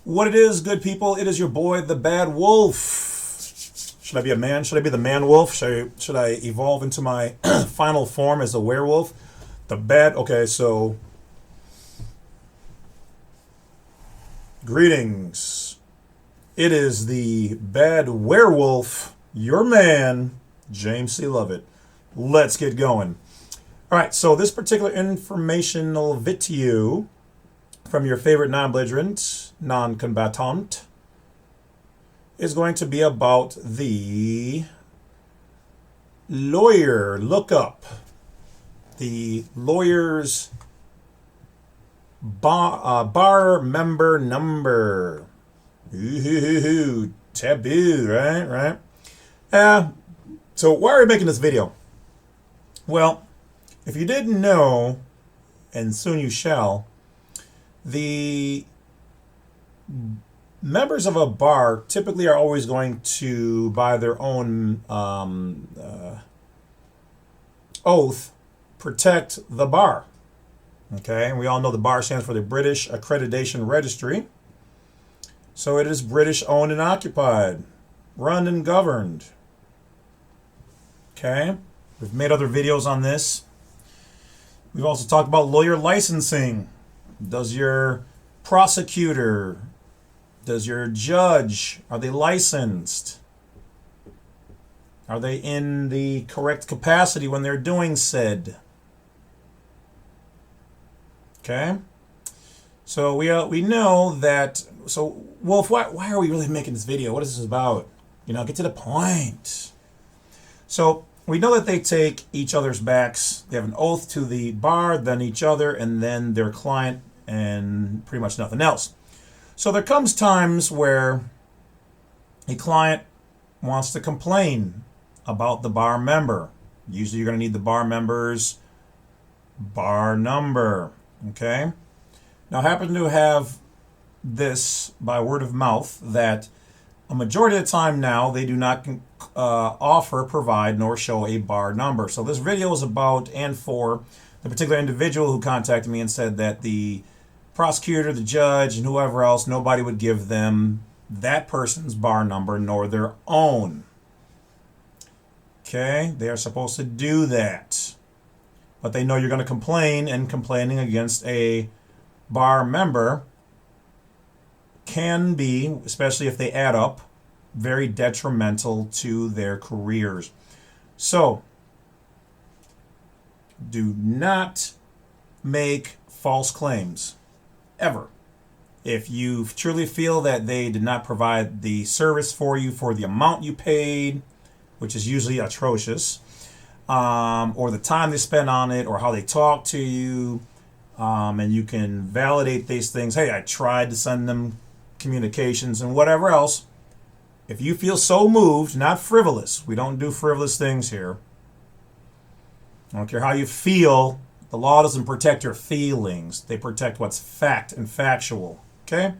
What it is, good people, it is your boy, the Badwolf. Should I be a man? Should I be the man wolf? Should I evolve into my final form as a werewolf? Okay, so greetings. It is the Bad Werewolf, your man, James C. Lovett. Let's get going. All right, so this particular informational video from your favorite non-belligerent, non-combatant, is going to be about the lawyer lookup. The lawyer's bar member number. Ooh, taboo, right? So why are we making this video? Well, if you didn't know, and soon you shall, the members of a bar typically are always going to, by their own oath, protect the bar. Okay, and we all know the bar stands for the British Accreditation Registry. So it is British owned and occupied, run and governed. Okay, we've made other videos on this. We've also talked about lawyer licensing. Does your prosecutor, does your judge, are they licensed? Are they in the correct capacity when they're doing said? Okay. So we know that. So Wolf, why are we really making this video? What is this about? Get to the point. So we know that they take each other's backs. They have an oath to the bar, then each other, and then their client, and pretty much nothing else. So there comes times where a client wants to complain about the bar member. Usually you're going to need the bar member's bar number. Okay? Now I happen to have this by word of mouth that a majority of the time now they do not offer, provide, nor show a bar number. So this video is about and for the particular individual who contacted me and said that the prosecutor, the judge, and whoever else, nobody would give them that person's bar number nor their own. Okay, they are supposed to do that. But they know you're going to complain, and complaining against a bar member can be, especially if they add up, very detrimental to their careers. So, do not make false claims, ever. If you truly feel that they did not provide the service for you for the amount you paid, which is usually atrocious, or the time they spent on it, or how they talk to you, and you can validate these things. Hey, I tried to send them communications and whatever else. If you feel so moved, not frivolous, we don't do frivolous things here. I don't care how you feel. The law doesn't protect your feelings. They protect what's fact and factual. Okay?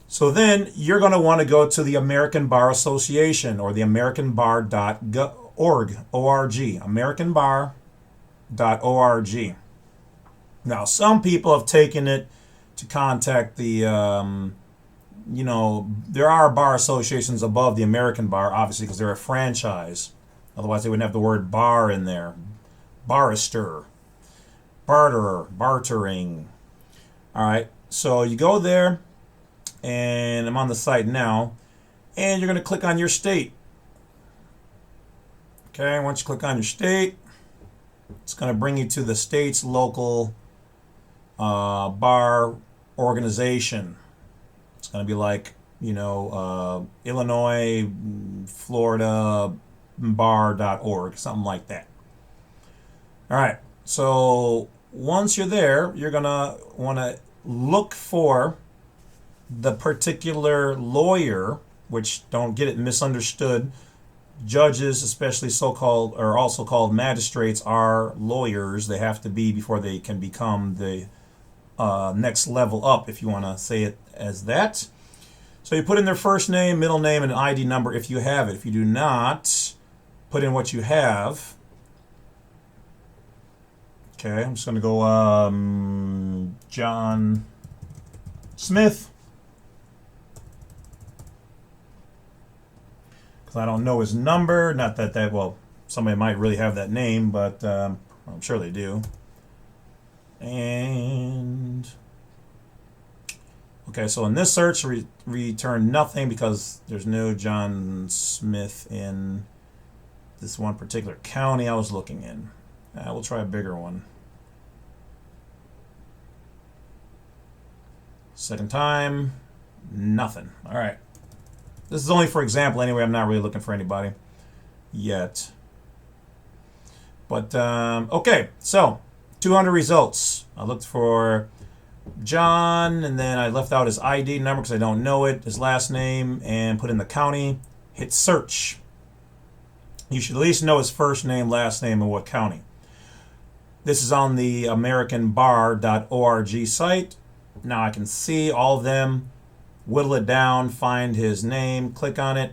So then you're going to want to go to the American Bar Association or the AmericanBar.org, O-R-G, AmericanBar.org. Now, some people have taken it to contact the, there are bar associations above the American Bar, obviously, because they're a franchise. Otherwise, they wouldn't have the word bar in there. Barrister, barterer, bartering. All right, so you go there, and I'm on the site now, and you're going to click on your state. Okay, once you click on your state, it's going to bring you to the state's local bar organization. It's going to be like, Illinois, Florida, bar.org, something like that. All right, so once you're there, you're going to want to look for the particular lawyer, which, don't get it misunderstood, judges, especially so-called, or also called magistrates, are lawyers. They have to be before they can become the next level up, if you want to say it as that. So you put in their first name, middle name, and an ID number if you have it. If you do not, put in what you have. Okay, I'm just going to go John Smith. because I don't know his number. Not that, well, somebody might really have that name, but I'm sure they do. And okay, so in this search, return nothing because there's no John Smith in this one particular county I was looking in. We'll try a bigger one. Second time, nothing. All right. This is only for example anyway. I'm not really looking for anybody yet. But, okay, so 200 results. I looked for John, and then I left out his ID number because I don't know it, his last name, and put in the county. Hit search. You should at least know his first name, last name, and what county. This is on the AmericanBar.org site. Now I can see all of them, whittle it down, find his name, click on it.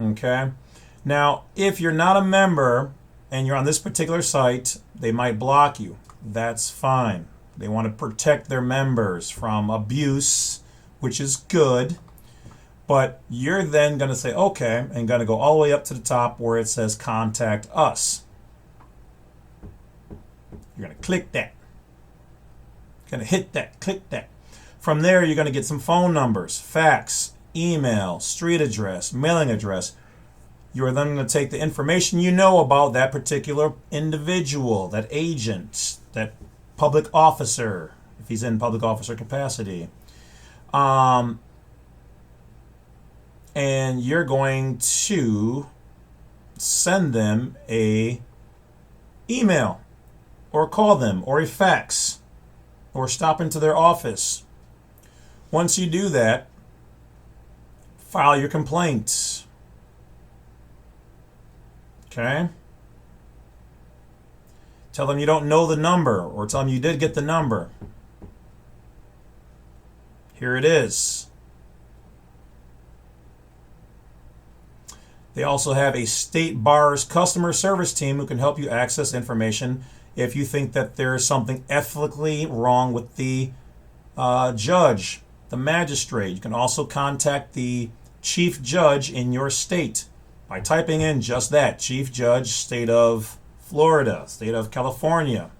Okay. Now, if you're not a member and you're on this particular site, they might block you. That's fine. They want to protect their members from abuse, which is good. But you're then going to say, okay, and going to go all the way up to the top where it says contact us. You're going to click that. You're going to hit that, click that. From there, you're going to get some phone numbers, fax, email, street address, mailing address. You are then going to take the information you know about that particular individual, that agent, that public officer, if he's in public officer capacity. And you're going to send them a email or call them or a fax or stop into their office. Once you do that, file your complaint. Okay? Tell them you don't know the number or tell them you did get the number. Here it is. They also have a state bar's customer service team who can help you access information if you think that there is something ethically wrong with the judge, the magistrate. You can also contact the chief judge in your state by typing in just that, chief judge, state of Florida, state of California.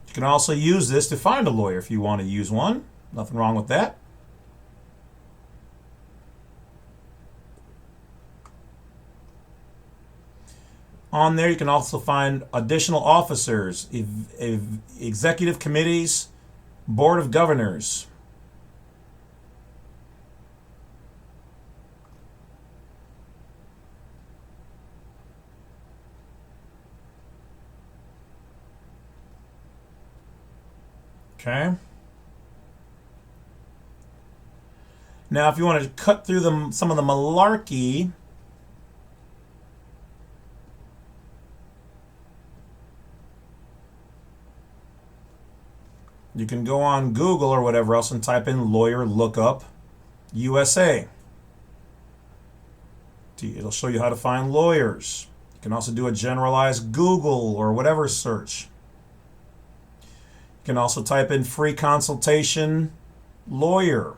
You can also use this to find a lawyer if you want to use one. Nothing wrong with that. On there, you can also find additional officers, executive committees, board of governors. Okay. Now, if you want to cut through some of the malarkey, you can go on Google or whatever else and type in lawyer lookup USA. It'll show you how to find lawyers. You can also do a generalized Google or whatever search. You can also type in free consultation lawyer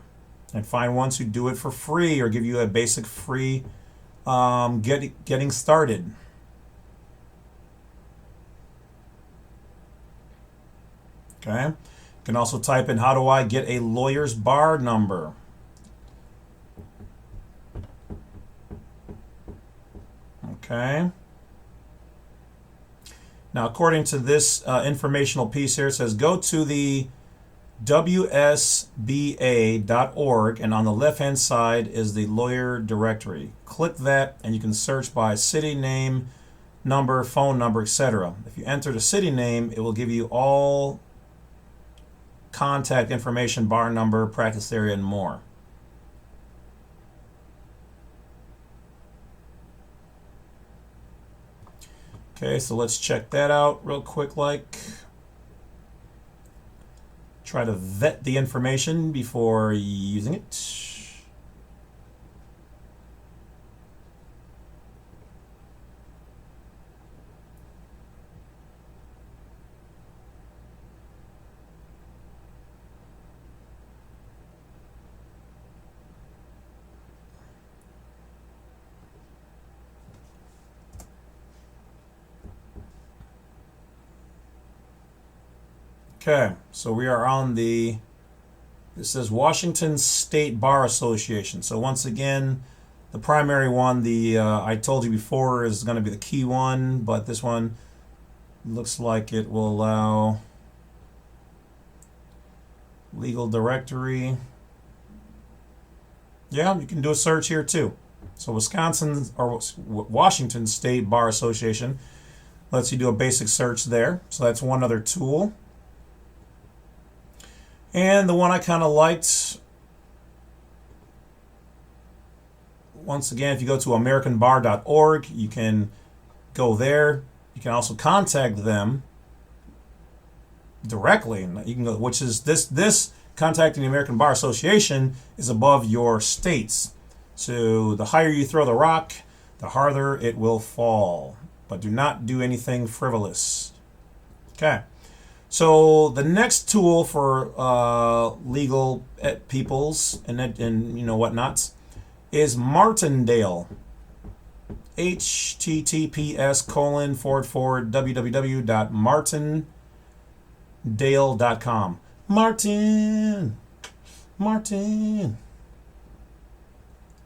and find ones who do it for free or give you a basic free getting started. Okay. You can also type in how do I get a lawyer's bar number. Okay. Now, according to this informational piece here, it says go to the WSBA.org, and on the left-hand side is the lawyer directory. Click that, and you can search by city name, number, phone number, etc. If you enter the city name, it will give you all contact information, bar number, practice area, and more. Okay, so let's check that out real quick. Try to vet the information before using it. Okay, so we are on it says Washington State Bar Association. So once again, the primary one, I told you before, is going to be the key one, but this one looks like it will allow legal directory. Yeah, you can do a search here too. So Washington State Bar Association lets you do a basic search there. So that's one other tool. And the one I kind of liked, once again, if you go to americanbar.org, you can go there. You can also contact them directly. You can go, which is this contacting the American Bar Association is above your states. So the higher you throw the rock, the harder it will fall. But do not do anything frivolous. Okay. So the next tool for legal peoples and whatnots is Martindale. https://www.martindale.com. Martin.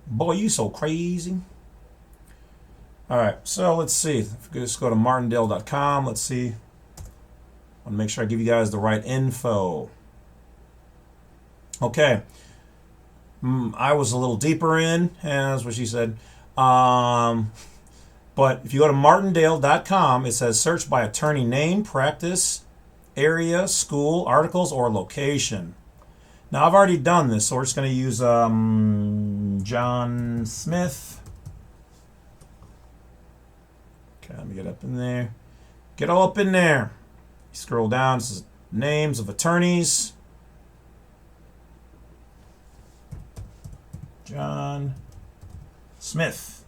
Boy, you so crazy. All right, so let's see. If we just go to martindale.com, let's see. I want to make sure I give you guys the right info. Okay. I was a little deeper in, that's what she said. But if you go to martindale.com, it says search by attorney name, practice, area, school, articles, or location. Now, I've already done this, so we're just going to use John Smith. Okay, let me get up in there. Get all up in there. Scroll down, this is names of attorneys. John Smith.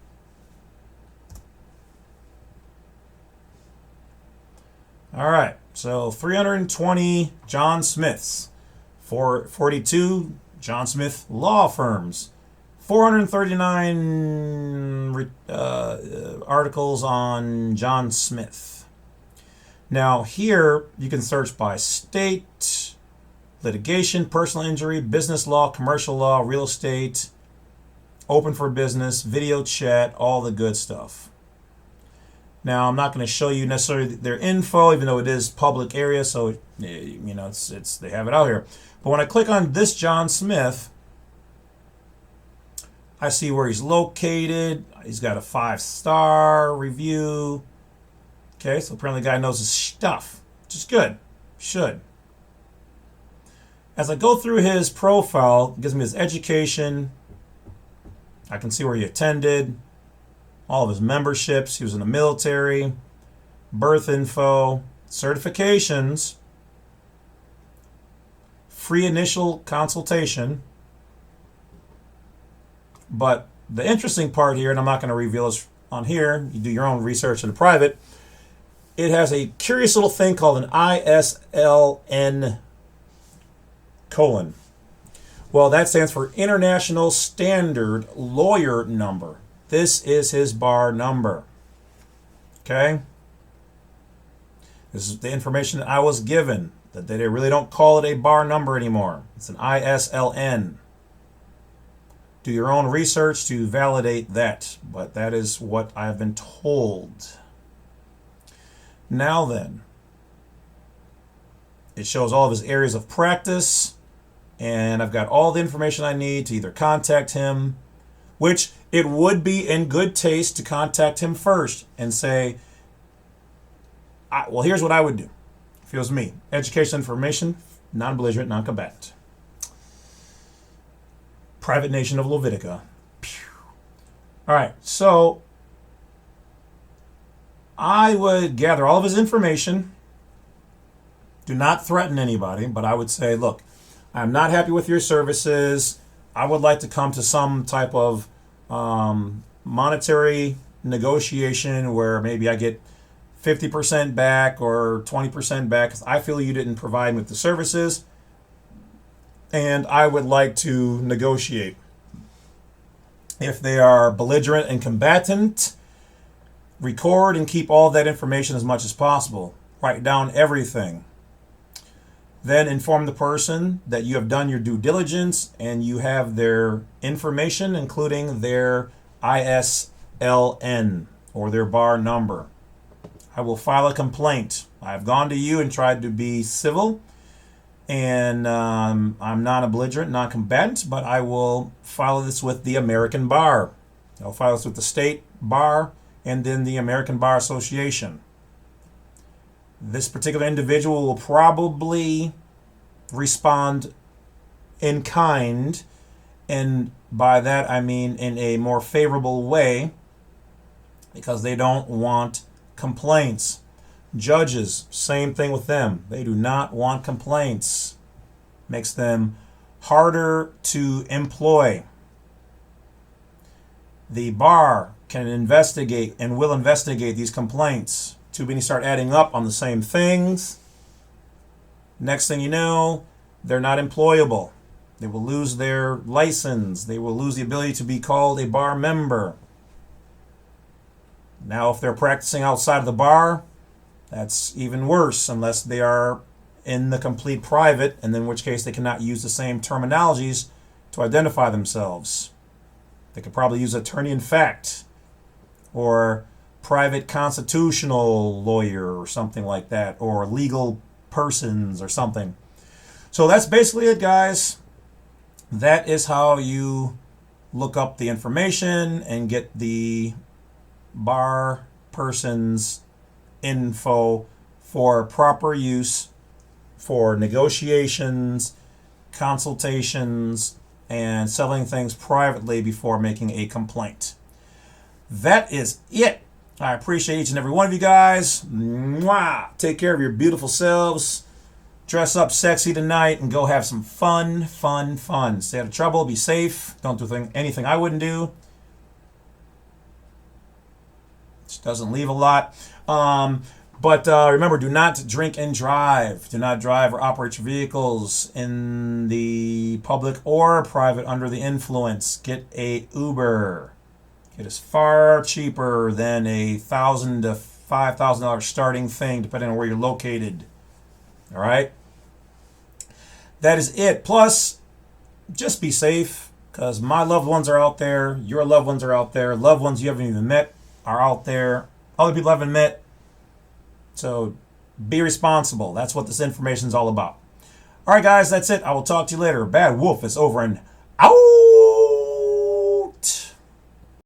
All right, so 320 John Smiths, 442 John Smith law firms, 439 articles on John Smith. Now here you can search by state, litigation, personal injury, business law, commercial law, real estate, open for business, video chat, all the good stuff. Now I'm not going to show you necessarily their info, even though it is public area, so it's they have it out here. But when I click on this John Smith, I see where he's located. He's got a 5-star review. Okay, so apparently the guy knows his stuff, which is good. Should. As I go through his profile, it gives me his education. I can see where he attended, all of his memberships. He was in the military, birth info, certifications, free initial consultation. But the interesting part here, and I'm not going to reveal this on here, you do your own research in private, it has a curious little thing called an ISLN colon. Well, that stands for International Standard Lawyer Number. This is his bar number. Okay? This is the information that I was given, that they really don't call it a bar number anymore. It's an ISLN. Do your own research to validate that, but that is what I've been told. Now then, it shows all of his areas of practice, and I've got all the information I need to either contact him, which it would be in good taste to contact him first and say, well, here's what I would do. If it was me, education information, non-belligerent, non-combatant. Private nation of Levitica. All right, so I would gather all of his information. Do not threaten anybody, but I would say, look, I'm not happy with your services. I would like to come to some type of monetary negotiation where maybe I get 50% back or 20% back because I feel you didn't provide me with the services, and I would like to negotiate. If they are belligerent and combatant, record and keep all that information as much as possible. Write down everything. Then inform the person that you have done your due diligence and you have their information, including their ISLN or their bar number. I will file a complaint. I've gone to you and tried to be civil, and I'm non-belligerent, non-combatant, but I will file this with the American Bar. I'll file this with the state bar and then the American Bar Association. This particular individual will probably respond in kind, and by that I mean in a more favorable way, because they don't want complaints. Judges, same thing with them. They do not want complaints. Makes them harder to employ. The bar can investigate and will investigate these complaints. Too many start adding up on the same things. Next thing you know, they're not employable. They will lose their license. They will lose the ability to be called a bar member. Now, if they're practicing outside of the bar, that's even worse, unless they are in the complete private, and in which case they cannot use the same terminologies to identify themselves. They could probably use attorney in fact or private constitutional lawyer or something like that, or legal persons or something. So that's basically it, guys. That is how you look up the information and get the bar person's info for proper use for negotiations, consultations, and selling things privately before making a complaint. That is it. I appreciate each and every one of you guys. Mwah! Take care of your beautiful selves. Dress up sexy tonight and go have some fun. Stay out of trouble. Be safe. Don't do anything I wouldn't do. Which doesn't leave a lot. But remember, do not drink and drive. Do not drive or operate your vehicles in the public or private under the influence. Get a Uber. It is far cheaper than a $1,000 to $5,000 starting thing, depending on where you're located. All right? That is it. Plus, just be safe, because my loved ones are out there. Your loved ones are out there. Loved ones you haven't even met are out there. Other people I haven't met. So be responsible. That's what this information is all about. All right, guys, that's it. I will talk to you later. Badwolf is over and out.